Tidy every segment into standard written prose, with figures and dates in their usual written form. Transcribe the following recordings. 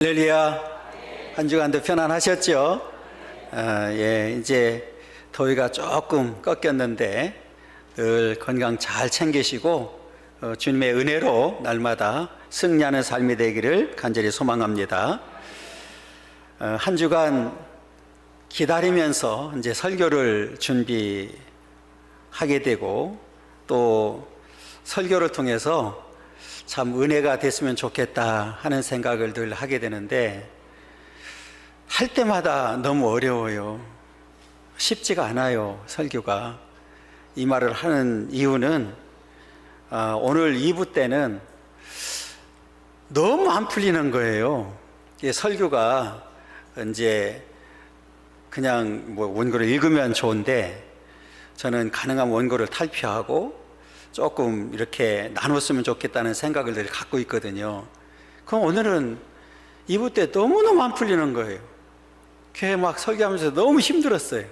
할렐루야. 한 주간도 편안하셨죠? 이제 더위가 조금 꺾였는데 늘 건강 잘 챙기시고 주님의 은혜로 날마다 승리하는 삶이 되기를 간절히 소망합니다. 한 주간 기다리면서 이제 설교를 준비하게 되고 또 설교를 통해서 참 은혜가 됐으면 좋겠다 하는 생각을 늘 하게 되는데 할 때마다 너무 어려워요. 쉽지가 않아요, 설교가. 이 말을 하는 이유는 오늘 2부 때는 너무 안 풀리는 거예요. 설교가 이제 그냥 원고를 읽으면 좋은데 저는 가능한 원고를 탈피하고 조금 이렇게 나눴으면 좋겠다는 생각을 늘 갖고 있거든요. 그럼 오늘은 2부 때 너무너무 안 풀리는 거예요. 교회 막 설교하면서 너무 힘들었어요.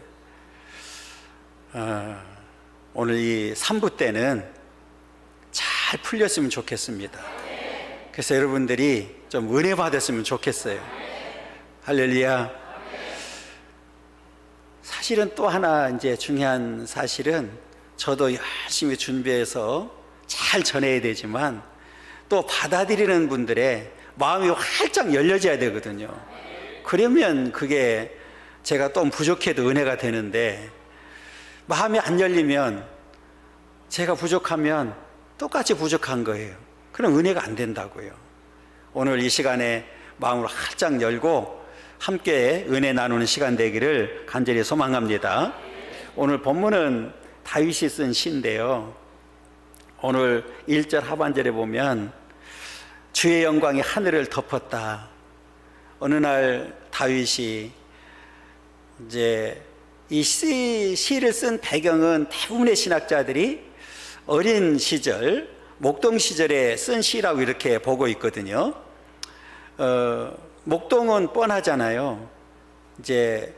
오늘 이 3부 때는 잘 풀렸으면 좋겠습니다. 그래서 여러분들이 좀 은혜 받았으면 좋겠어요. 할렐루야. 사실은 또 하나 이제 중요한 사실은 저도 열심히 준비해서 잘 전해야 되지만 또 받아들이는 분들의 마음이 활짝 열려져야 되거든요. 그러면 그게 제가 또 부족해도 은혜가 되는데 마음이 안 열리면 제가 부족하면 똑같이 부족한 거예요. 그럼 은혜가 안 된다고요. 오늘 이 시간에 마음을 활짝 열고 함께 은혜 나누는 시간 되기를 간절히 소망합니다. 오늘 본문은 다윗이 쓴 시인데요, 오늘 1절 하반절에 보면 주의 영광이 하늘을 덮었다. 어느 날 다윗이 이제 이 시를 쓴 배경은 대부분의 신학자들이 어린 시절, 목동 시절에 쓴 시라고 이렇게 보고 있거든요. 목동은 뻔하잖아요. 이제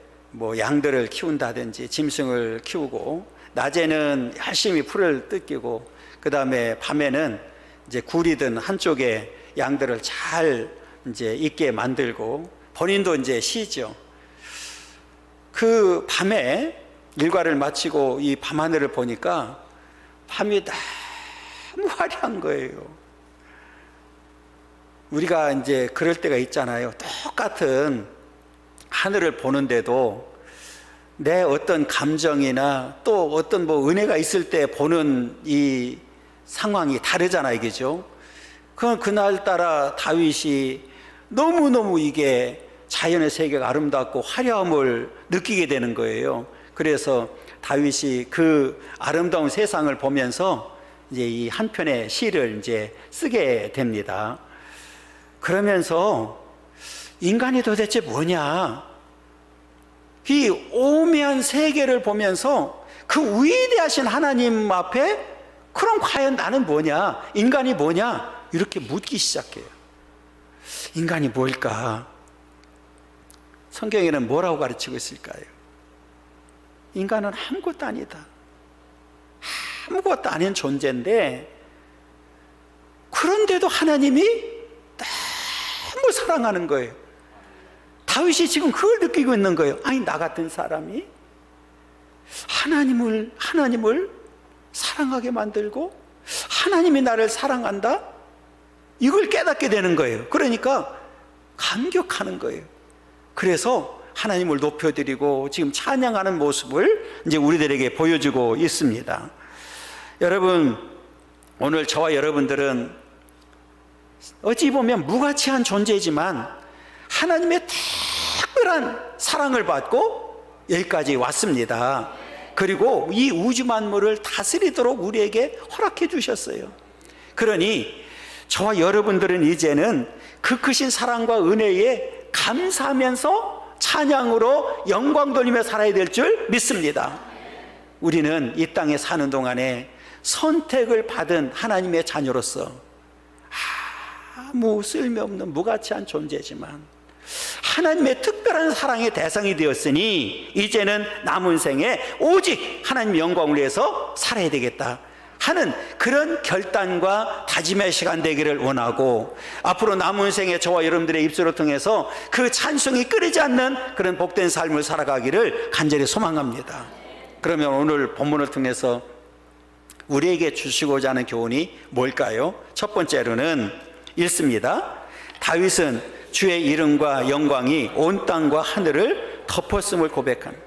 양들을 키운다든지 짐승을 키우고 낮에는 열심히 풀을 뜯기고 그 다음에 밤에는 이제 굴이든 한쪽에 양들을 잘 이제 있게 만들고 본인도 이제 쉬죠. 그 밤에 일과를 마치고 이 밤하늘을 보니까 밤이 너무 화려한 거예요. 우리가 이제 그럴 때가 있잖아요. 똑같은 하늘을 보는데도 내 어떤 감정이나 또 어떤 은혜가 있을 때 보는 이 상황이 다르잖아요, 그죠? 그날따라 다윗이 너무너무 이게 자연의 세계가 아름답고 화려함을 느끼게 되는 거예요. 그래서 다윗이 그 아름다운 세상을 보면서 이제 이 한 편의 시를 이제 쓰게 됩니다. 그러면서 인간이 도대체 뭐냐? 이 오묘한 세계를 보면서 그 위대하신 하나님 앞에 그럼 과연 나는 뭐냐? 인간이 뭐냐? 이렇게 묻기 시작해요. 인간이 뭘까? 성경에는 뭐라고 가르치고 있을까요? 인간은 아무것도 아니다. 아무것도 아닌 존재인데 그런데도 하나님이 너무 사랑하는 거예요. 다윗이 지금 그걸 느끼고 있는 거예요. 아니, 나 같은 사람이 하나님을 사랑하게 만들고 하나님이 나를 사랑한다? 이걸 깨닫게 되는 거예요. 그러니까 감격하는 거예요. 그래서 하나님을 높여드리고 지금 찬양하는 모습을 이제 우리들에게 보여주고 있습니다. 여러분, 오늘 저와 여러분들은 어찌 보면 무가치한 존재지만 하나님의 특별한 사랑을 받고 여기까지 왔습니다. 그리고 이 우주 만물을 다스리도록 우리에게 허락해 주셨어요. 그러니 저와 여러분들은 이제는 그 크신 사랑과 은혜에 감사하면서 찬양으로 영광 돌리며 살아야 될 줄 믿습니다. 우리는 이 땅에 사는 동안에 선택을 받은 하나님의 자녀로서 아무 쓸모없는 무가치한 존재지만 하나님의 특별한 사랑의 대상이 되었으니 이제는 남은 생에 오직 하나님 영광을 위해서 살아야 되겠다. 하는 그런 결단과 다짐의 시간 되기를 원하고, 앞으로 남은 생에 저와 여러분들의 입술을 통해서 그 찬송이 끊이지 않는 그런 복된 삶을 살아가기를 간절히 소망합니다. 그러면 오늘 본문을 통해서 우리에게 주시고자 하는 교훈이 뭘까요? 첫 번째로는 읽습니다. 다윗은 주의 이름과 영광이 온 땅과 하늘을 덮었음을 고백합니다.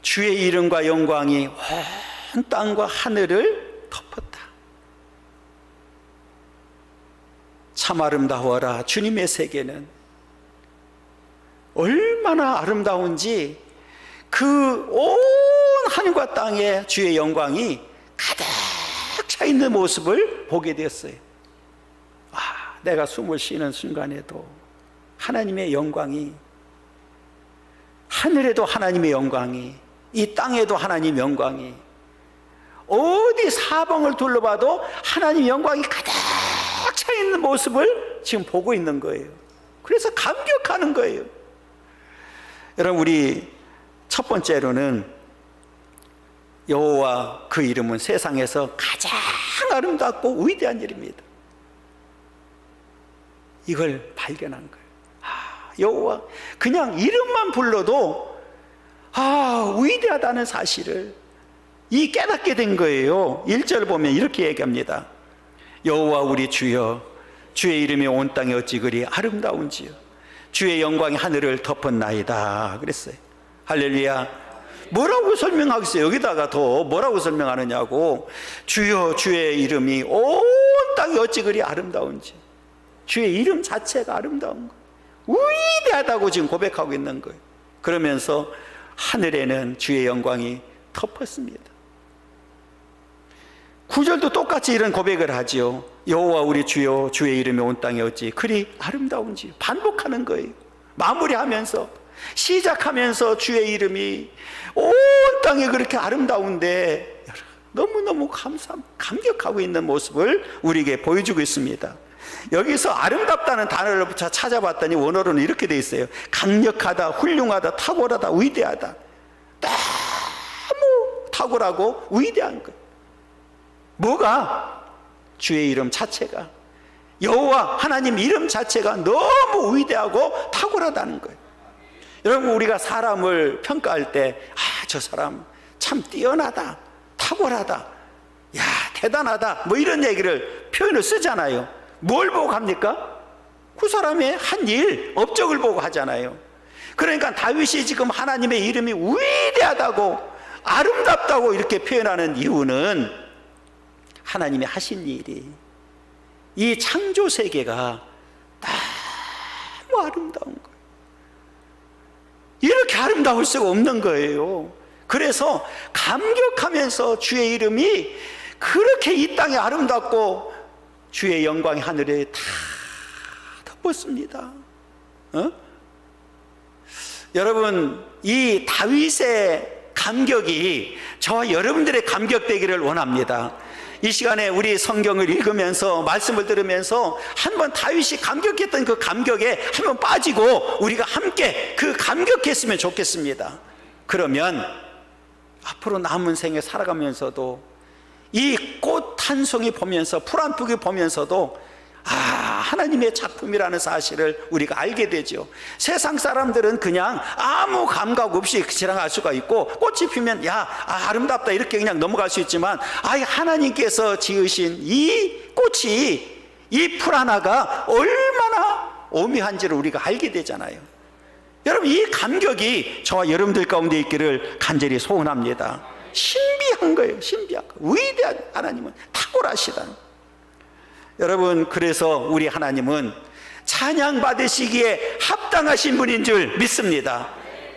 주의 이름과 영광이 온 땅과 하늘을 덮었다. 참 아름다워라. 주님의 세계는 얼마나 아름다운지 그 온 하늘과 땅에 주의 영광이 가득 차 있는 모습을 보게 되었어요. 내가 숨을 쉬는 순간에도 하나님의 영광이, 하늘에도 하나님의 영광이, 이 땅에도 하나님의 영광이, 어디 사방을 둘러봐도 하나님의 영광이 가득 차 있는 모습을 지금 보고 있는 거예요. 그래서 감격하는 거예요. 여러분, 우리 첫 번째로는 여호와 그 이름은 세상에서 가장 아름답고 위대한 일입니다. 이걸 발견한 거예요. 여호와, 그냥 이름만 불러도 위대하다는 사실을 이 깨닫게 된 거예요. 1절 보면 이렇게 얘기합니다. 여호와 우리 주여, 주의 이름이 온 땅에 어찌 그리 아름다운지요. 주의 영광이 하늘을 덮었나이다 그랬어요. 할렐루야. 뭐라고 설명하겠어요? 여기다가 더 뭐라고 설명하느냐고. 주여, 주의 이름이 온 땅에 어찌 그리 아름다운지. 주의 이름 자체가 아름다운 거예요. 위대하다고 지금 고백하고 있는 거예요. 그러면서 하늘에는 주의 영광이 덮었습니다. 9절도 똑같이 이런 고백을 하지요. 여호와 우리 주여, 주의 이름이 온 땅에 어찌 그리 아름다운지. 반복하는 거예요. 마무리하면서, 시작하면서 주의 이름이 온 땅에 그렇게 아름다운데 너무너무 감격하고 있는 모습을 우리에게 보여주고 있습니다. 여기서 아름답다는 단어를 찾아봤더니 원어로는 이렇게 돼 있어요. 강력하다, 훌륭하다, 탁월하다, 위대하다. 너무 탁월하고 위대한 거예요. 뭐가? 주의 이름 자체가, 여호와 하나님 이름 자체가 너무 위대하고 탁월하다는 거예요. 여러분, 우리가 사람을 평가할 때 저 사람 참 뛰어나다, 탁월하다, 야 대단하다, 뭐 이런 얘기를, 표현을 쓰잖아요. 뭘 보고 합니까? 그 사람의 한 일, 업적을 보고 하잖아요. 그러니까 다윗이 지금 하나님의 이름이 위대하다고, 아름답다고 이렇게 표현하는 이유는 하나님이 하신 일이, 이 창조 세계가 너무 아름다운 거예요. 이렇게 아름다울 수가 없는 거예요. 그래서 감격하면서 주의 이름이 그렇게 이 땅에 아름답고 주의 영광이 하늘에 다 덮었습니다. 여러분, 이 다윗의 감격이 저와 여러분들의 감격되기를 원합니다. 이 시간에 우리 성경을 읽으면서, 말씀을 들으면서 한번 다윗이 감격했던 그 감격에 한번 빠지고 우리가 함께 그 감격했으면 좋겠습니다. 그러면 앞으로 남은 생에 살아가면서도 이 꽃 한 송이 보면서, 풀 한 포기 보면서도 하나님의 작품이라는 사실을 우리가 알게 되죠. 세상 사람들은 그냥 아무 감각 없이 지나갈 수가 있고, 꽃이 피면 아름답다 이렇게 그냥 넘어갈 수 있지만, 하나님께서 지으신 이 꽃이, 이 풀 하나가 얼마나 오묘한지를 우리가 알게 되잖아요. 여러분, 이 감격이 저와 여러분들 가운데 있기를 간절히 소원합니다. 신비한 거예요. 신비한 거. 위대한 하나님은 탁월하시다. 여러분, 그래서 우리 하나님은 찬양 받으시기에 합당하신 분인 줄 믿습니다.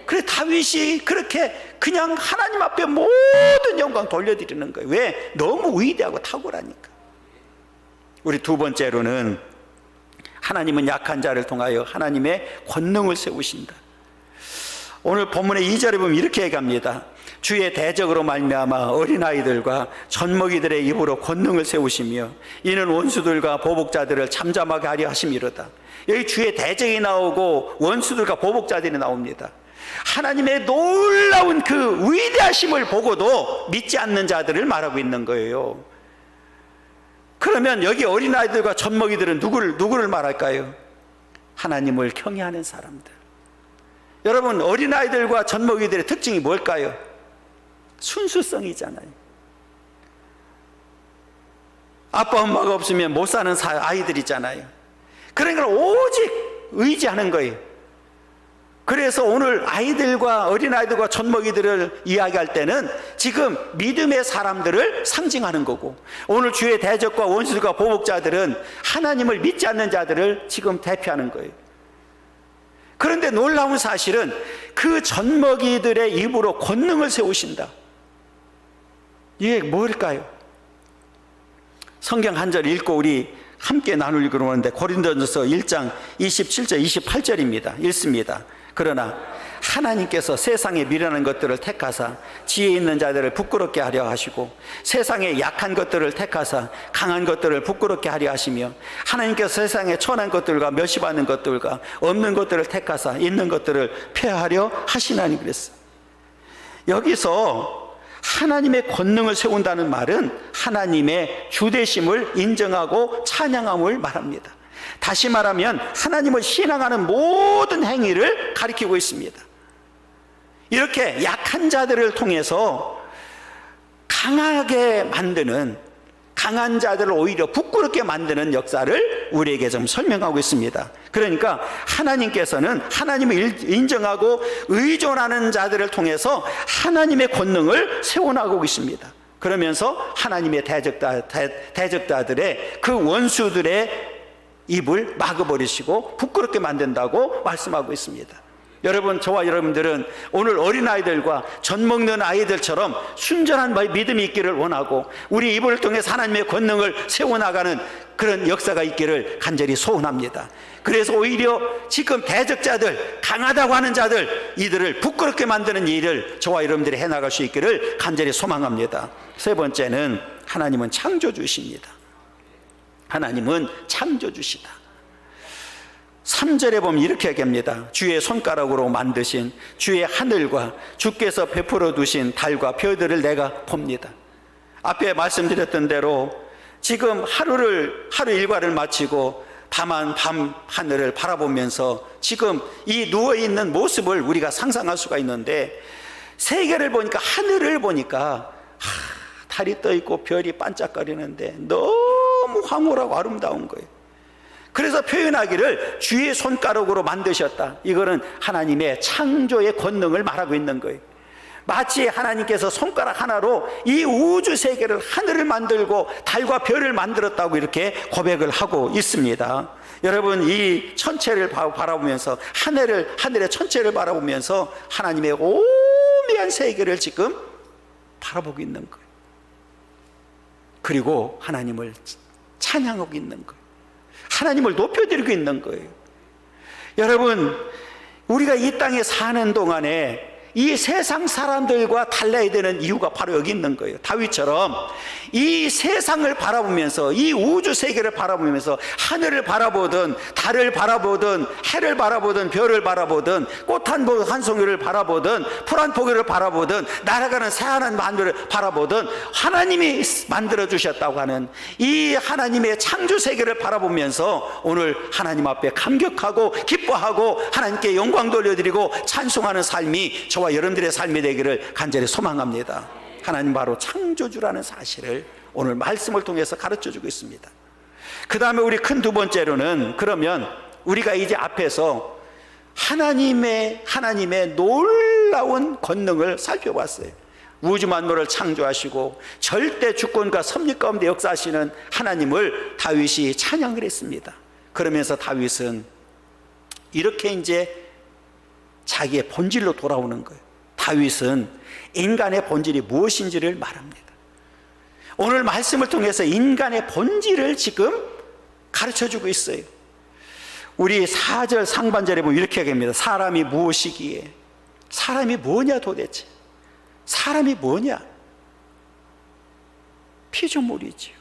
그래 다윗이 그렇게 그냥 하나님 앞에 모든 영광 돌려드리는 거예요. 왜? 너무 위대하고 탁월하니까. 우리 두 번째로는 하나님은 약한 자를 통하여 하나님의 권능을 세우신다. 오늘 본문의 2절에 보면 이렇게 얘기합니다. 주의 대적으로 말미암아 어린아이들과 젖먹이들의 입으로 권능을 세우시며 이는 원수들과 보복자들을 잠잠하게 하려 하심이로다. 여기 주의 대적이 나오고 원수들과 보복자들이 나옵니다. 하나님의 놀라운 그 위대하심을 보고도 믿지 않는 자들을 말하고 있는 거예요. 그러면 여기 어린아이들과 젖먹이들은 누구를 말할까요? 하나님을 경외하는 사람들. 여러분, 어린아이들과 젖먹이들의 특징이 뭘까요? 순수성이잖아요. 아빠 엄마가 없으면 못 사는 아이들이잖아요. 그러니까 오직 의지하는 거예요. 그래서 오늘 아이들과 어린아이들과 젖먹이들을 이야기할 때는 지금 믿음의 사람들을 상징하는 거고, 오늘 주의 대적과 원수들과 보복자들은 하나님을 믿지 않는 자들을 지금 대표하는 거예요. 그런데 놀라운 사실은 그 젖먹이들의 입으로 권능을 세우신다. 이게 뭘까요? 성경 한 절 읽고 우리 함께 나누려고 그러는데, 고린도전서 1장 27절 28절입니다. 읽습니다. 그러나 하나님께서 세상에 미련한 것들을 택하사 지혜 있는 자들을 부끄럽게 하려 하시고, 세상에 약한 것들을 택하사 강한 것들을 부끄럽게 하려 하시며, 하나님께서 세상에 천한 것들과 멸시받는 것들과 없는 것들을 택하사 있는 것들을 폐하려 하시나니 그랬어요. 여기서 하나님의 권능을 세운다는 말은 하나님의 주되심을 인정하고 찬양함을 말합니다. 다시 말하면 하나님을 신앙하는 모든 행위를 가리키고 있습니다. 이렇게 약한 자들을 통해서 강하게 만드는, 강한 자들을 오히려 부끄럽게 만드는 역사를 우리에게 좀 설명하고 있습니다. 그러니까 하나님께서는 하나님을 인정하고 의존하는 자들을 통해서 하나님의 권능을 세워나가고 있습니다. 그러면서 하나님의 대적자들의 그 원수들의 입을 막아버리시고 부끄럽게 만든다고 말씀하고 있습니다. 여러분, 저와 여러분들은 오늘 어린아이들과 젖먹는 아이들처럼 순전한 믿음이 있기를 원하고, 우리 입을 통해서 하나님의 권능을 세워나가는 그런 역사가 있기를 간절히 소원합니다. 그래서 오히려 지금 대적자들, 강하다고 하는 자들, 이들을 부끄럽게 만드는 일을 저와 여러분들이 해나갈 수 있기를 간절히 소망합니다. 세 번째는 하나님은 창조주십니다. 하나님은 창조주시다. 3절에 보면 이렇게 얘기합니다. 주의 손가락으로 만드신 주의 하늘과 주께서 베풀어 두신 달과 별들을 내가 봅니다. 앞에 말씀드렸던 대로 지금 하루 일과를 마치고 밤 하늘을 바라보면서 지금 이 누워있는 모습을 우리가 상상할 수가 있는데, 세계를 보니까, 하늘을 보니까 달이 떠있고 별이 반짝거리는데 너무 황홀하고 아름다운 거예요. 그래서 표현하기를 주의 손가락으로 만드셨다. 이거는 하나님의 창조의 권능을 말하고 있는 거예요. 마치 하나님께서 손가락 하나로 이 우주 세계를, 하늘을 만들고 달과 별을 만들었다고 이렇게 고백을 하고 있습니다. 여러분, 이 천체를 바라보면서, 하늘의 천체를 바라보면서 하나님의 오묘한 세계를 지금 바라보고 있는 거예요. 그리고 하나님을 찬양하고 있는 거예요. 하나님을 높여드리고 있는 거예요. 여러분, 우리가 이 땅에 사는 동안에 이 세상 사람들과 달라야 되는 이유가 바로 여기 있는 거예요. 다윗처럼 이 세상을 바라보면서, 이 우주 세계를 바라보면서, 하늘을 바라보든 달을 바라보든 해를 바라보든 별을 바라보든 꽃 한 송이를 바라보든 풀 한 포기를 바라보든 날아가는 새하늘 하늘을 바라보든 하나님이 만들어 주셨다고 하는 이 하나님의 창조 세계를 바라보면서 오늘 하나님 앞에 감격하고 기뻐하고 하나님께 영광 돌려드리고 찬송하는 삶이 저와 여러분들의 삶이 되기를 간절히 소망합니다. 하나님 바로 창조주라는 사실을 오늘 말씀을 통해서 가르쳐주고 있습니다. 그 다음에 우리 큰 두 번째로는, 그러면 우리가 이제 앞에서 하나님의 놀라운 권능을 살펴봤어요. 우주 만물을 창조하시고 절대 주권과 섭리 가운데 역사하시는 하나님을 다윗이 찬양을 했습니다. 그러면서 다윗은 이렇게 이제 자기의 본질로 돌아오는 거예요. 다윗은 인간의 본질이 무엇인지를 말합니다. 오늘 말씀을 통해서 인간의 본질을 지금 가르쳐주고 있어요. 우리 4절 상반절에 보면 이렇게 얘기합니다. 사람이 무엇이기에, 사람이 뭐냐 도대체, 사람이 뭐냐, 피조물이지요.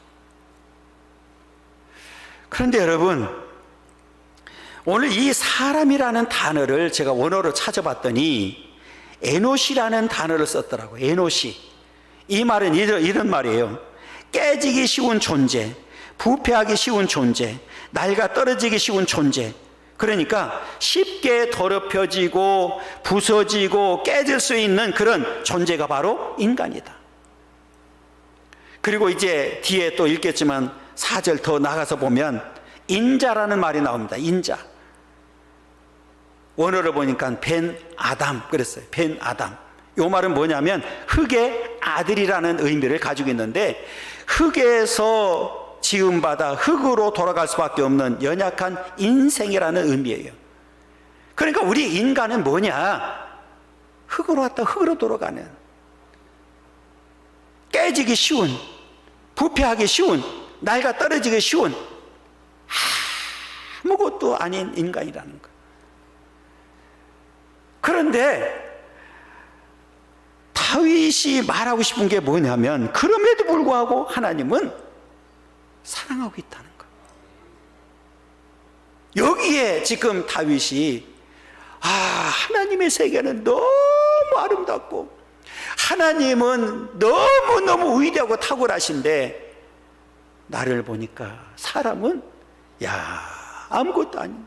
그런데 여러분, 오늘 이 사람이라는 단어를 제가 원어로 찾아봤더니 에노시라는 단어를 썼더라고요. 에노시. 이 말은 이런 말이에요. 깨지기 쉬운 존재, 부패하기 쉬운 존재, 낡아 떨어지기 쉬운 존재. 그러니까 쉽게 더럽혀지고 부서지고 깨질 수 있는 그런 존재가 바로 인간이다. 그리고 이제 뒤에 또 읽겠지만 4절 더 나가서 보면 인자라는 말이 나옵니다. 인자. 원어를 보니까 벤 아담 그랬어요. 벤 아담. 이 말은 뭐냐면 흙의 아들이라는 의미를 가지고 있는데, 흙에서 지음받아 흙으로 돌아갈 수밖에 없는 연약한 인생이라는 의미예요. 그러니까 우리 인간은 뭐냐? 흙으로 왔다 흙으로 돌아가는, 깨지기 쉬운, 부패하기 쉬운, 낡아 떨어지기 쉬운 아무것도 아닌 인간이라는 거. 그런데 다윗이 말하고 싶은 게 뭐냐면, 그럼에도 불구하고 하나님은 사랑하고 있다는 거. 여기에 지금 다윗이 하나님의 세계는 너무 아름답고 하나님은 너무너무 위대하고 탁월하신데 나를 보니까 사람은 아무것도 아닌,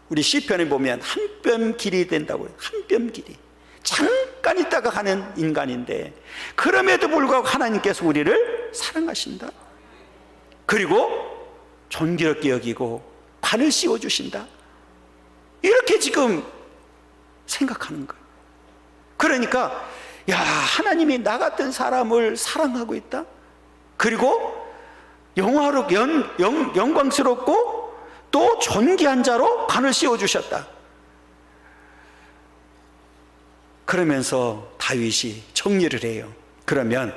우리 시편에 보면 한 뼘 길이 된다고요. 한 뼘 길이. 잠깐 있다가 가는 인간인데 그럼에도 불구하고 하나님께서 우리를 사랑하신다. 그리고 존귀롭게 여기고 관을 씌워주신다. 이렇게 지금 생각하는 거예요. 그러니까 하나님이 나 같은 사람을 사랑하고 있다. 그리고 영광스럽고 또 존귀한 자로 관을 씌워주셨다. 그러면서 다윗이 정리를 해요. 그러면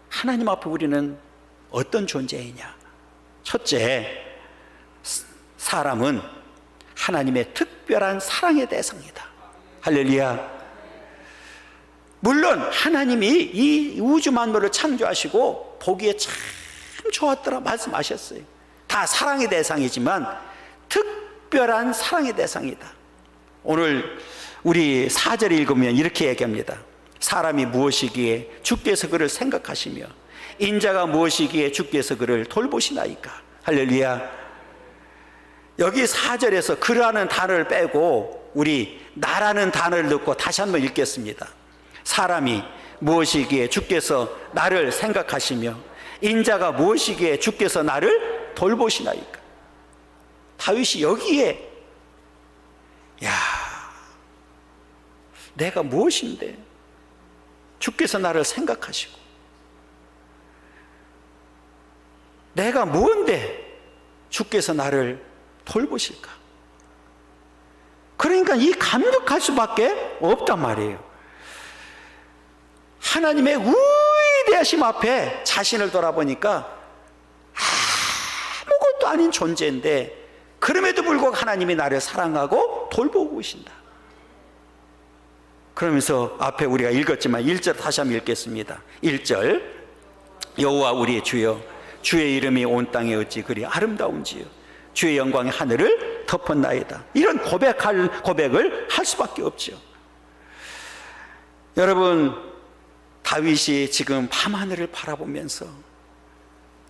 하나님 앞에 우리는 어떤 존재이냐? 첫째, 사람은 하나님의 특별한 사랑의 대상이다. 할렐루야. 물론 하나님이 이 우주 만물을 창조하시고 보기에 참 좋았더라 말씀하셨어요. 다 사랑의 대상이지만 특별한 사랑의 대상이다. 오늘 우리 4절 읽으면 이렇게 얘기합니다. 사람이 무엇이기에 주께서 그를 생각하시며 인자가 무엇이기에 주께서 그를 돌보시나이까. 할렐루야. 여기 4절에서 그라는 단어를 빼고 우리 나라는 단어를 넣고 다시 한번 읽겠습니다. 사람이 무엇이기에 주께서 나를 생각하시며 인자가 무엇이기에 주께서 나를 돌보시나이까. 다윗이 여기에 내가 무엇인데 주께서 나를 생각하시고, 내가 뭔데 주께서 나를 돌보실까? 그러니까 이 감격할 수밖에 없단 말이에요. 하나님의 위대하심 앞에 자신을 돌아보니까 아무것도 아닌 존재인데 그럼에도 불구하고 하나님이 나를 사랑하고 돌보고 계신다. 그러면서 앞에 우리가 읽었지만 1절 다시 한번 읽겠습니다. 1절 여호와 우리의 주여, 주의 이름이 온 땅에 어찌 그리 아름다운지요, 주의 영광이 하늘을 덮었나이다. 이런 고백을 할 수밖에 없죠. 여러분, 다윗이 지금 밤하늘을 바라보면서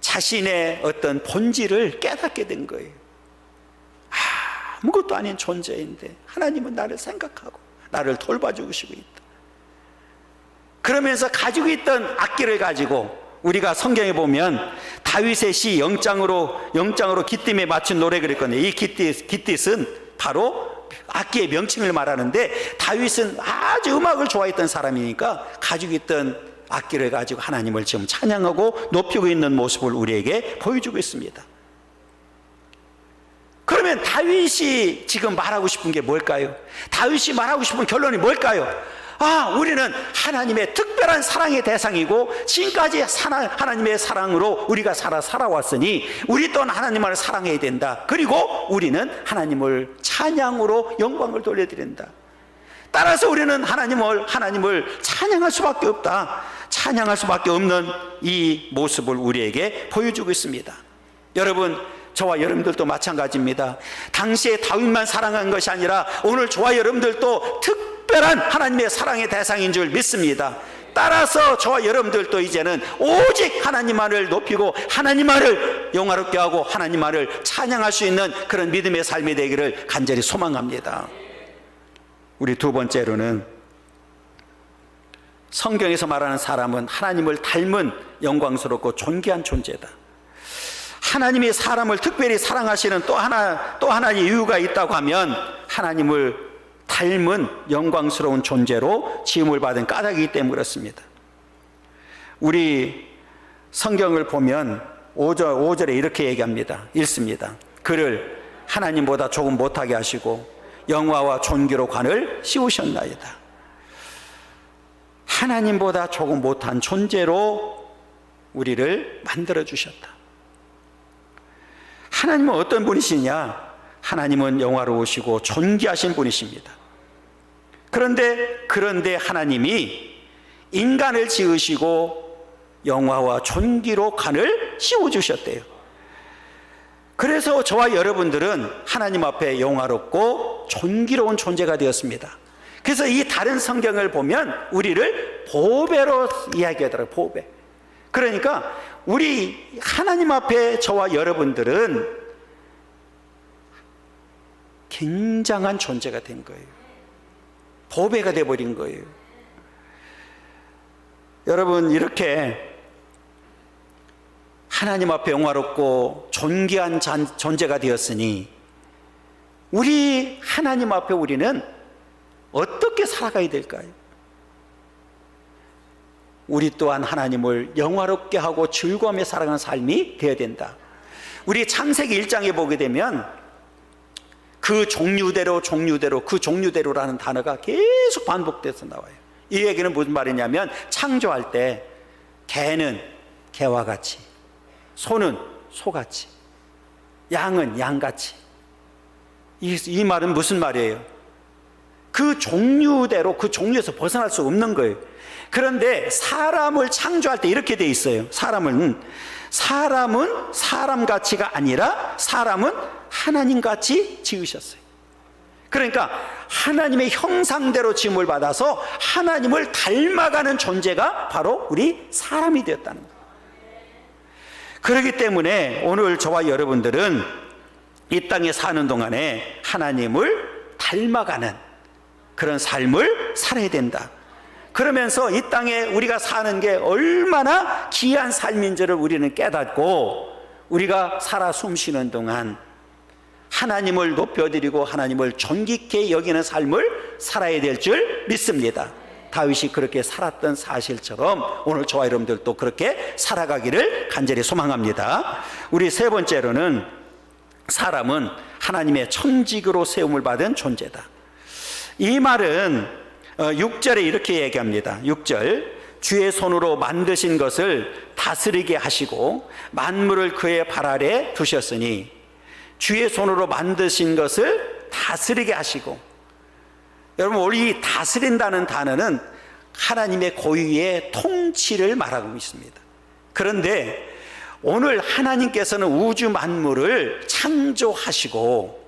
자신의 어떤 본질을 깨닫게 된 거예요. 아무것도 아닌 존재인데 하나님은 나를 생각하고 나를 돌봐주시고 있다. 그러면서 가지고 있던 악기를 가지고, 우리가 성경에 보면 다윗의 시 영장으로 기쁨에 맞춘 노래 그랬거든요. 이 기띠스는 바로 악기의 명칭을 말하는데, 다윗은 아주 음악을 좋아했던 사람이니까 가지고 있던 악기를 가지고 하나님을 지금 찬양하고 높이고 있는 모습을 우리에게 보여주고 있습니다. 그러면 다윗이 지금 말하고 싶은 게 뭘까요? 다윗이 말하고 싶은 결론이 뭘까요? 우리는 하나님의 특별한 사랑의 대상이고 지금까지 하나님의 사랑으로 우리가 살아왔으니 우리 또한 하나님을 사랑해야 된다. 그리고 우리는 하나님을 찬양으로 영광을 돌려드린다. 따라서 우리는 하나님을 찬양할 수밖에 없다. 찬양할 수밖에 없는 이 모습을 우리에게 보여주고 있습니다. 여러분, 저와 여러분들도 마찬가지입니다. 당시에 다윗만 사랑한 것이 아니라 오늘 저와 여러분들도 특별한 하나님의 사랑의 대상인 줄 믿습니다. 따라서 저와 여러분들도 이제는 오직 하나님만을 높이고 하나님만을 영화롭게 하고 하나님만을 찬양할 수 있는 그런 믿음의 삶이 되기를 간절히 소망합니다. 우리 두 번째로는 성경에서 말하는 사람은 하나님을 닮은 영광스럽고 존귀한 존재다. 하나님이 사람을 특별히 사랑하시는 또 하나의 이유가 있다고 하면 하나님을 닮은 영광스러운 존재로 지음을 받은 까닭이기 때문에 그렇습니다. 우리 성경을 보면 5절에 이렇게 얘기합니다. 읽습니다. 그를 하나님보다 조금 못하게 하시고 영화와 존귀로 관을 씌우셨나이다. 하나님보다 조금 못한 존재로 우리를 만들어 주셨다. 하나님은 어떤 분이시냐? 하나님은 영화로우시고 존귀하신 분이십니다. 그런데 하나님이 인간을 지으시고 영화와 존귀로 관을 씌워주셨대요. 그래서 저와 여러분들은 하나님 앞에 영화롭고 존귀로운 존재가 되었습니다. 그래서 이 다른 성경을 보면 우리를 보배로 이야기하더라고요. 보배. 그러니까 우리 하나님 앞에 저와 여러분들은 굉장한 존재가 된 거예요. 보배가 되어버린 거예요. 여러분, 이렇게 하나님 앞에 영화롭고 존귀한 존재가 되었으니 우리 하나님 앞에 우리는 어떻게 살아가야 될까요? 우리 또한 하나님을 영화롭게 하고 즐거움에 살아가는 삶이 되어야 된다. 우리 창세기 1장에 보게 되면 그 종류대로라는 단어가 계속 반복돼서 나와요. 이 얘기는 무슨 말이냐면 창조할 때 개는 개와 같이, 소는 소같이, 양은 양같이. 이 말은 무슨 말이에요? 그 종류대로 그 종류에서 벗어날 수 없는 거예요. 그런데 사람을 창조할 때 이렇게 돼 있어요. 사람은 사람같이가 아니라 사람은 하나님같이 지으셨어요. 그러니까 하나님의 형상대로 지음을 받아서 하나님을 닮아가는 존재가 바로 우리 사람이 되었다는 거예요. 그렇기 때문에 오늘 저와 여러분들은 이 땅에 사는 동안에 하나님을 닮아가는 그런 삶을 살아야 된다. 그러면서 이 땅에 우리가 사는 게 얼마나 귀한 삶인지를 우리는 깨닫고 우리가 살아 숨쉬는 동안 하나님을 높여드리고 하나님을 존귀케 여기는 삶을 살아야 될 줄 믿습니다. 다윗이 그렇게 살았던 사실처럼 오늘 저와 여러분들도 그렇게 살아가기를 간절히 소망합니다. 우리 세 번째로는 사람은 하나님의 청직으로 세움을 받은 존재다. 이 말은 6절에 이렇게 얘기합니다. 6절, 주의 손으로 만드신 것을 다스리게 하시고 만물을 그의 발 아래 두셨으니, 주의 손으로 만드신 것을 다스리게 하시고. 여러분, 우리 다스린다는 단어는 하나님의 고유의 통치를 말하고 있습니다. 그런데 오늘 하나님께서는 우주 만물을 창조하시고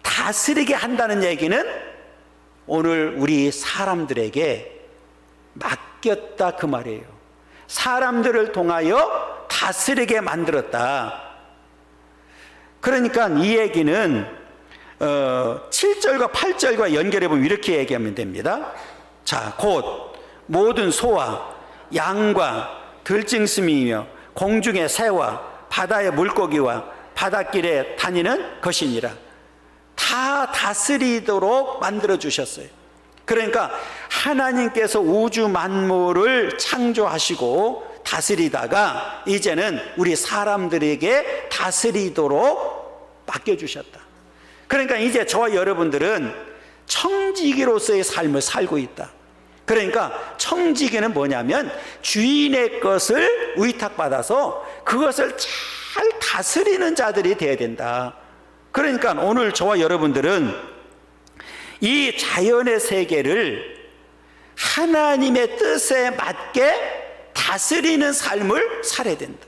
다스리게 한다는 얘기는 오늘 우리 사람들에게 맡겼다 그 말이에요. 사람들을 통하여 다스리게 만들었다. 그러니까 이 얘기는 7절과 8절과 연결해 보면 이렇게 얘기하면 됩니다. 자, 곧 모든 소와 양과 들짐승이며 공중의 새와 바다의 물고기와 바닷길에 다니는 것이니라. 다 다스리도록 만들어 주셨어요. 그러니까 하나님께서 우주 만물을 창조하시고 다스리다가 이제는 우리 사람들에게 다스리도록 맡겨주셨다. 그러니까 이제 저와 여러분들은 청지기로서의 삶을 살고 있다. 그러니까 청지기는 뭐냐면 주인의 것을 위탁받아서 그것을 잘 다스리는 자들이 되어야 된다. 그러니까 오늘 저와 여러분들은 이 자연의 세계를 하나님의 뜻에 맞게 다스리는 삶을 살아야 된다.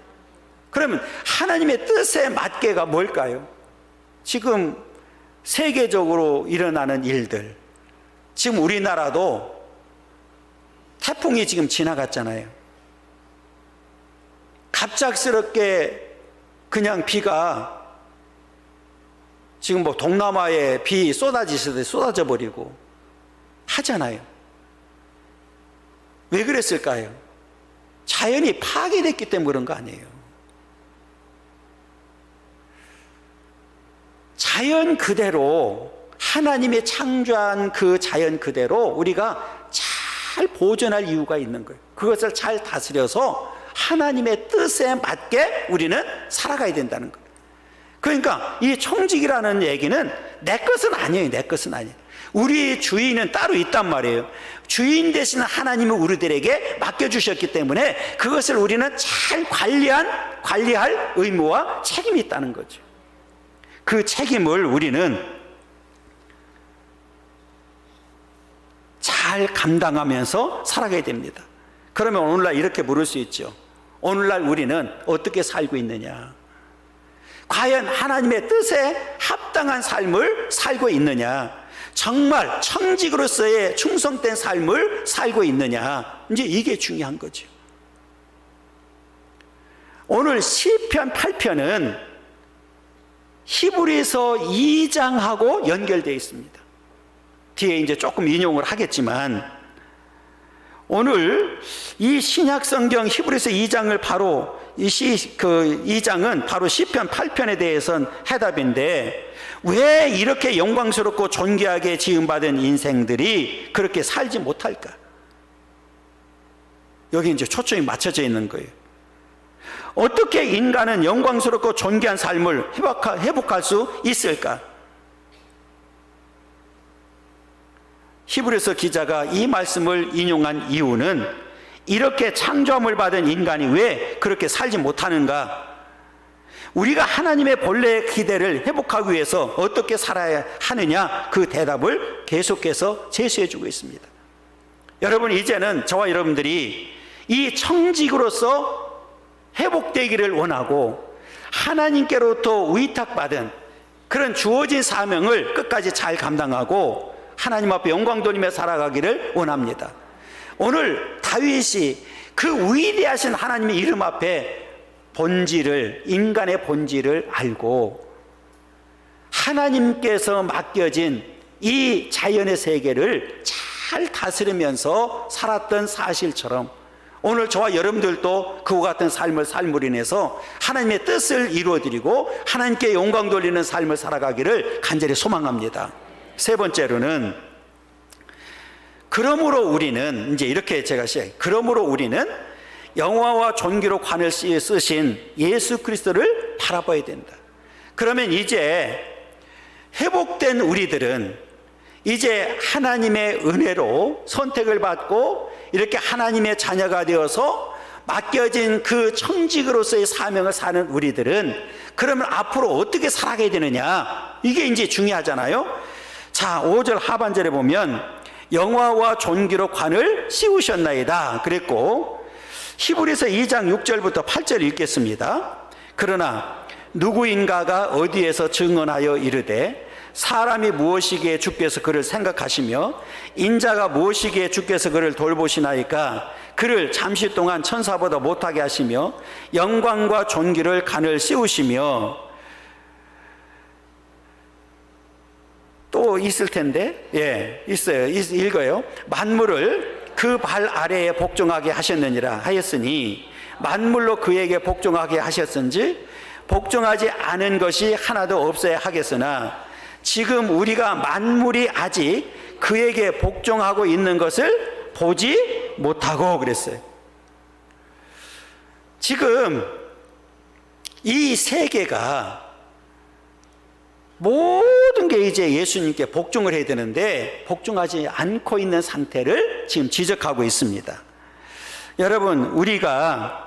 그러면 하나님의 뜻에 맞게가 뭘까요? 지금 세계적으로 일어나는 일들, 지금 우리나라도 태풍이 지금 지나갔잖아요. 갑작스럽게 그냥 비가 지금 뭐 동남아에 비 쏟아지듯이 쏟아져 버리고 하잖아요. 왜 그랬을까요? 자연이 파괴됐기 때문에 그런 거 아니에요. 자연 그대로, 하나님의 창조한 그 자연 그대로 우리가 잘 보존할 이유가 있는 거예요. 그것을 잘 다스려서 하나님의 뜻에 맞게 우리는 살아가야 된다는 거예요. 그러니까 이 청직이라는 얘기는 내 것은 아니에요. 내 것은 아니에요. 우리 주인은 따로 있단 말이에요. 주인 되시는 하나님을 우리들에게 맡겨주셨기 때문에 그것을 우리는 잘 관리할 의무와 책임이 있다는 거죠. 그 책임을 우리는 잘 감당하면서 살아가야 됩니다. 그러면 오늘날 이렇게 물을 수 있죠. 오늘날 우리는 어떻게 살고 있느냐? 과연 하나님의 뜻에 합당한 삶을 살고 있느냐? 정말 청직으로서의 충성된 삶을 살고 있느냐? 이제 이게 중요한 거죠. 오늘 시편 8편은 히브리서 2장하고 연결되어 있습니다. 뒤에 이제 조금 인용을 하겠지만, 오늘 이 신약 성경 히브리서 2장을 바로 이 2장은 바로 시편 8편에 대해서는 해답인데, 왜 이렇게 영광스럽고 존귀하게 지음받은 인생들이 그렇게 살지 못할까? 여기 이제 초점이 맞춰져 있는 거예요. 어떻게 인간은 영광스럽고 존귀한 삶을 회복할 수 있을까? 히브리서 기자가 이 말씀을 인용한 이유는, 이렇게 창조함을 받은 인간이 왜 그렇게 살지 못하는가? 우리가 하나님의 본래의 기대를 회복하기 위해서 어떻게 살아야 하느냐, 그 대답을 계속해서 제시해 주고 있습니다. 여러분, 이제는 저와 여러분들이 이 청직으로서 회복되기를 원하고 하나님께로부터 위탁받은 그런 주어진 사명을 끝까지 잘 감당하고 하나님 앞에 영광 돌리며 살아가기를 원합니다. 오늘 다윗이 그 위대하신 하나님의 이름 앞에 인간의 본질을 알고 하나님께서 맡겨진 이 자연의 세계를 잘 다스리면서 살았던 사실처럼, 오늘 저와 여러분들도 그와 같은 삶을 삶으로 인해서 하나님의 뜻을 이루어드리고 하나님께 영광 돌리는 삶을 살아가기를 간절히 소망합니다. 세 번째로는, 그러므로 우리는, 이제 이렇게 제가 그러므로 우리는 영화와 존귀로 관을 쓰신 예수 그리스도를 바라봐야 된다. 그러면 이제 회복된 우리들은 이제 하나님의 은혜로 선택을 받고 이렇게 하나님의 자녀가 되어서 맡겨진 그 청직으로서의 사명을 사는 우리들은 그러면 앞으로 어떻게 살아가야 되느냐, 이게 이제 중요하잖아요. 자, 5절 하반절에 보면 영화와 존귀로 관을 씌우셨나이다 그랬고, 히브리서 2장 6절부터 8절 읽겠습니다. 그러나 누구인가가 어디에서 증언하여 이르되 사람이 무엇이기에 주께서 그를 생각하시며 인자가 무엇이기에 주께서 그를 돌보시나이까? 그를 잠시 동안 천사보다 못하게 하시며 영광과 존귀를 관을 씌우시며, 또 있을 텐데, 있어요. 읽어요. 만물을 그 발 아래에 복종하게 하셨느니라 하였으니, 만물로 그에게 복종하게 하셨은지 복종하지 않은 것이 하나도 없어야 하겠으나 지금 우리가 만물이 아직 그에게 복종하고 있는 것을 보지 못하고 그랬어요. 지금 이 세계가 모든 게 이제 예수님께 복종을 해야 되는데 복종하지 않고 있는 상태를 지금 지적하고 있습니다. 여러분, 우리가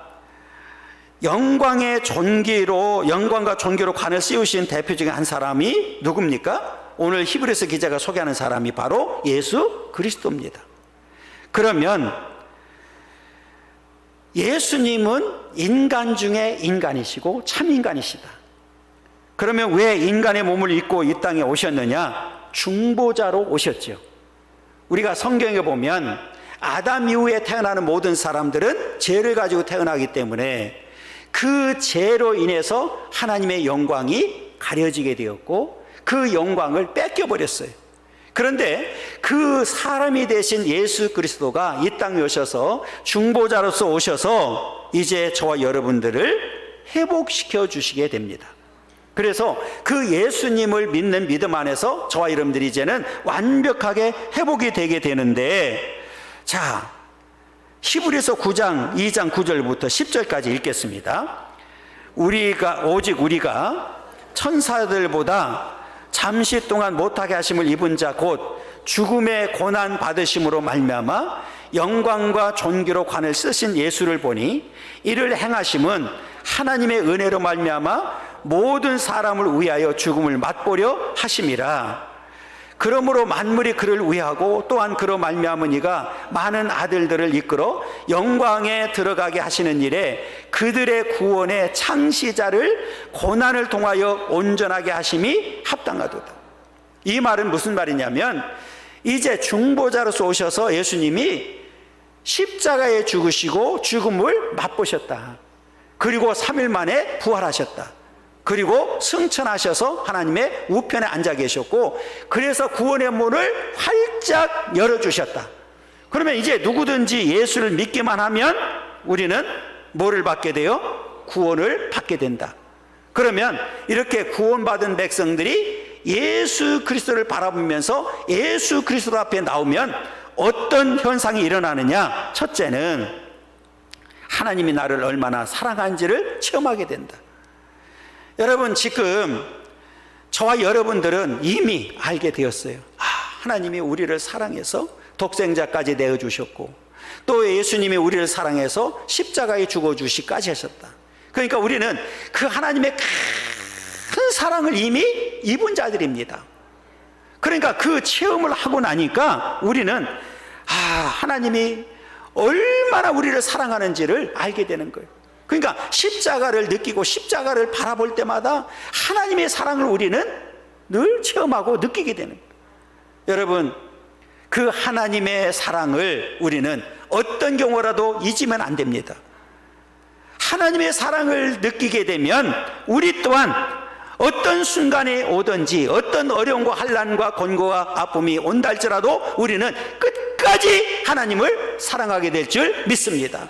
영광과 존귀로 관을 씌우신 대표적인 한 사람이 누굽니까? 오늘 히브리서 기자가 소개하는 사람이 바로 예수 그리스도입니다. 그러면 예수님은 인간 중에 인간이시고 참 인간이시다. 그러면 왜 인간의 몸을 입고 이 땅에 오셨느냐? 중보자로 오셨죠. 우리가 성경에 보면 아담 이후에 태어나는 모든 사람들은 죄를 가지고 태어나기 때문에 그 죄로 인해서 하나님의 영광이 가려지게 되었고 그 영광을 뺏겨버렸어요. 그런데 그 사람이 되신 예수 그리스도가 이 땅에 오셔서 중보자로서 오셔서 이제 저와 여러분들을 회복시켜 주시게 됩니다. 그래서 그 예수님을 믿는 믿음 안에서 저와 여러분들이 이제는 완벽하게 회복이 되게 되는데, 자, 히브리서 9장 2장 9절부터 10절까지 읽겠습니다. 오직 우리가 천사들보다 잠시 동안 못하게 하심을 입은 자 곧 죽음의 고난 받으심으로 말미암아 영광과 존귀로 관을 쓰신 예수를 보니 이를 행하심은 하나님의 은혜로 말미암아 모든 사람을 위하여 죽음을 맛보려 하심이라. 그러므로 만물이 그를 위하고 또한 그로 말미암은 이가 많은 아들들을 이끌어 영광에 들어가게 하시는 일에 그들의 구원의 창시자를 고난을 통하여 온전하게 하심이 합당하도다. 이 말은 무슨 말이냐면, 이제 중보자로서 오셔서 예수님이 십자가에 죽으시고 죽음을 맛보셨다. 그리고 3일 만에 부활하셨다. 그리고 승천하셔서 하나님의 우편에 앉아 계셨고, 그래서 구원의 문을 활짝 열어주셨다. 그러면 이제 누구든지 예수를 믿기만 하면 우리는 뭐를 받게 돼요? 구원을 받게 된다. 그러면 이렇게 구원받은 백성들이 예수 그리스도를 바라보면서 예수 그리스도 앞에 나오면 어떤 현상이 일어나느냐? 첫째는 하나님이 나를 얼마나 사랑하는지를 체험하게 된다. 여러분, 지금 저와 여러분들은 이미 알게 되었어요. 하나님이 우리를 사랑해서 독생자까지 내어주셨고, 또 예수님이 우리를 사랑해서 십자가에 죽어주시까지 하셨다. 그러니까 우리는 그 하나님의 큰 사랑을 이미 입은 자들입니다. 그러니까 그 체험을 하고 나니까 우리는 하나님이 얼마나 우리를 사랑하는지를 알게 되는 거예요. 그러니까 십자가를 느끼고 십자가를 바라볼 때마다 하나님의 사랑을 우리는 늘 체험하고 느끼게 되는 거예요. 여러분, 그 하나님의 사랑을 우리는 어떤 경우라도 잊으면 안 됩니다. 하나님의 사랑을 느끼게 되면 우리 또한 어떤 순간에 오든지 어떤 어려움과 환난과 곤고와 아픔이 온다 할지라도 우리는 끝까지 하나님을 사랑하게 될 줄 믿습니다.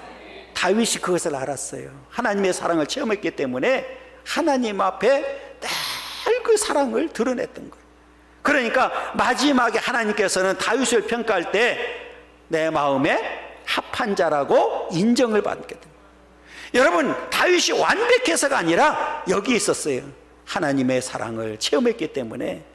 다윗이 그것을 알았어요. 하나님의 사랑을 체험했기 때문에 하나님 앞에 늘 그 사랑을 드러냈던 거예요. 그러니까 마지막에 하나님께서는 다윗을 평가할 때 내 마음에 합한 자라고 인정을 받게 됩니다. 여러분, 다윗이 완벽해서가 아니라 여기 있었어요. 하나님의 사랑을 체험했기 때문에,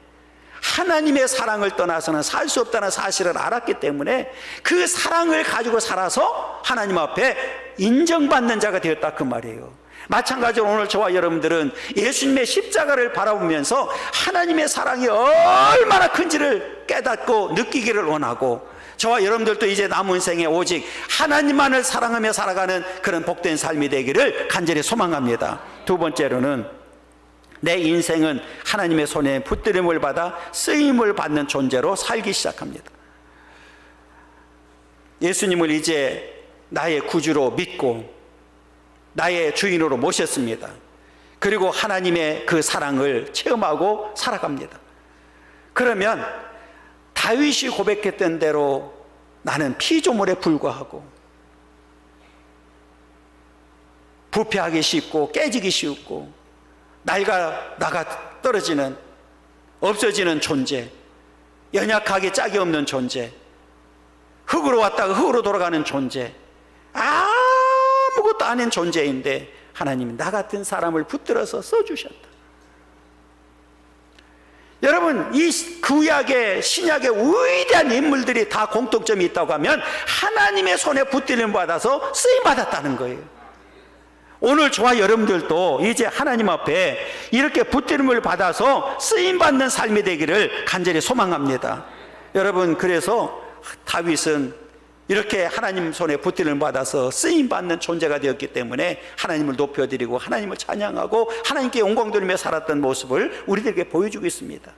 하나님의 사랑을 떠나서는 살 수 없다는 사실을 알았기 때문에 그 사랑을 가지고 살아서 하나님 앞에 인정받는 자가 되었다, 그 말이에요. 마찬가지로 오늘 저와 여러분들은 예수님의 십자가를 바라보면서 하나님의 사랑이 얼마나 큰지를 깨닫고 느끼기를 원하고, 저와 여러분들도 이제 남은 생에 오직 하나님만을 사랑하며 살아가는 그런 복된 삶이 되기를 간절히 소망합니다. 두 번째로는 내 인생은 하나님의 손에 붙들림을 받아 쓰임을 받는 존재로 살기 시작합니다. 예수님을 이제 나의 구주로 믿고 나의 주인으로 모셨습니다. 그리고 하나님의 그 사랑을 체험하고 살아갑니다. 그러면 다윗이 고백했던 대로 나는 피조물에 불과하고 부패하기 쉽고 깨지기 쉽고 나가 떨어지는, 없어지는 존재, 연약하게 짝이 없는 존재, 흙으로 왔다가 흙으로 돌아가는 존재, 아무것도 아닌 존재인데 하나님이 나 같은 사람을 붙들어서 써주셨다. 여러분, 이 구약의 신약의 위대한 인물들이 다 공통점이 있다고 하면 하나님의 손에 붙들림 받아서 쓰임 받았다는 거예요. 오늘 저와 여러분들도 이제 하나님 앞에 이렇게 붙들림을 받아서 쓰임 받는 삶이 되기를 간절히 소망합니다. 여러분, 그래서 다윗은 이렇게 하나님 손에 붙들림을 받아서 쓰임받는 존재가 되었기 때문에 하나님을 높여드리고 하나님을 찬양하고 하나님께 영광 돌리며 살았던 모습을 우리들에게 보여주고 있습니다.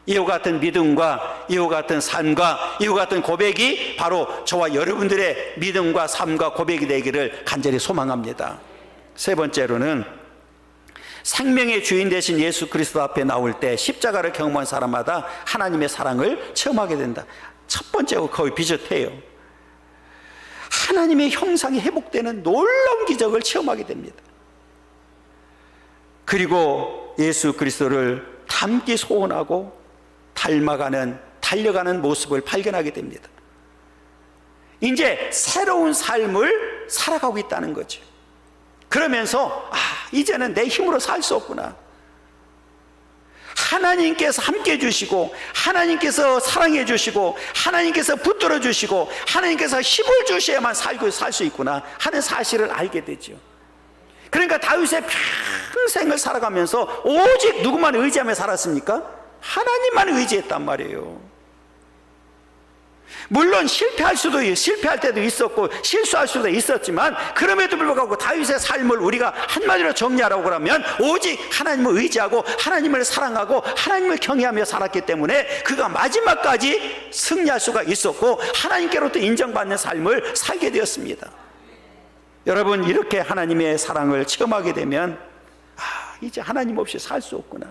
이와 같은 믿음과 이와 같은 삶과 이와 같은 고백이 바로 저와 여러분들의 믿음과 삶과 고백이 되기를 간절히 소망합니다. 세 번째로는 생명의 주인 되신 예수 그리스도 앞에 나올 때 십자가를 경험한 사람마다 하나님의 사랑을 체험하게 된다. 첫 번째하고 거의 비슷해요. 하나님의 형상이 회복되는 놀라운 기적을 체험하게 됩니다. 그리고 예수 그리스도를 닮기 소원하고 달려가는 모습을 발견하게 됩니다. 이제 새로운 삶을 살아가고 있다는 거죠. 그러면서 이제는 내 힘으로 살 수 없구나. 하나님께서 함께 해주시고 하나님께서 사랑해 주시고 하나님께서 붙들어 주시고 하나님께서 힘을 주셔야만 살 수 있구나 하는 사실을 알게 되죠. 그러니까 다윗의 평생을 살아가면서 오직 누구만 의지하며 살았습니까? 하나님만 의지했단 말이에요. 물론 실패할 때도 있었고 실수할 수도 있었지만 그럼에도 불구하고 다윗의 삶을 우리가 한마디로 정리하라고 그러면 오직 하나님을 의지하고 하나님을 사랑하고 하나님을 경외하며 살았기 때문에 그가 마지막까지 승리할 수가 있었고 하나님께로부터 인정받는 삶을 살게 되었습니다. 여러분, 이렇게 하나님의 사랑을 체험하게 되면 이제 하나님 없이 살 수 없구나.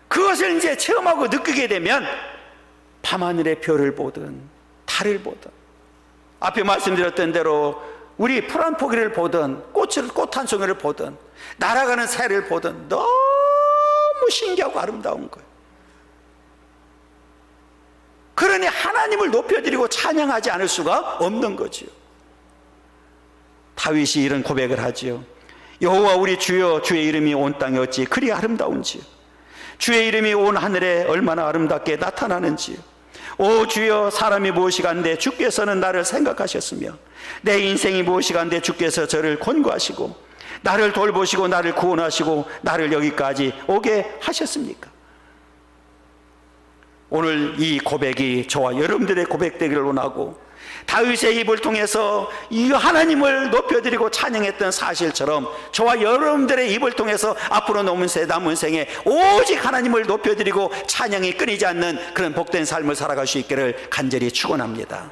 그것을 이제 체험하고 느끼게 되면 밤하늘의 별을 보든 달을 보든 앞에 말씀드렸던 대로 우리 풀 한 포기를 보든 꽃 한 송이를 보든 날아가는 새를 보든 너무 신기하고 아름다운 거예요. 그러니 하나님을 높여드리고 찬양하지 않을 수가 없는 거지요. 다윗이 이런 고백을 하지요. 여호와 우리 주여, 주의 이름이 온 땅에 어찌 그리 아름다운지요. 주의 이름이 온 하늘에 얼마나 아름답게 나타나는지요. 오 주여, 사람이 무엇이간데 주께서는 나를 생각하셨으며 내 인생이 무엇이간데 주께서 저를 권고하시고 나를 돌보시고 나를 구원하시고 나를 여기까지 오게 하셨습니까? 오늘 이 고백이 저와 여러분들의 고백 되기를 원하고 다윗의 입을 통해서 이 하나님을 높여드리고 찬양했던 사실처럼 저와 여러분들의 입을 통해서 앞으로 남은 생에 오직 하나님을 높여드리고 찬양이 끊이지 않는 그런 복된 삶을 살아갈 수 있기를 간절히 축원합니다.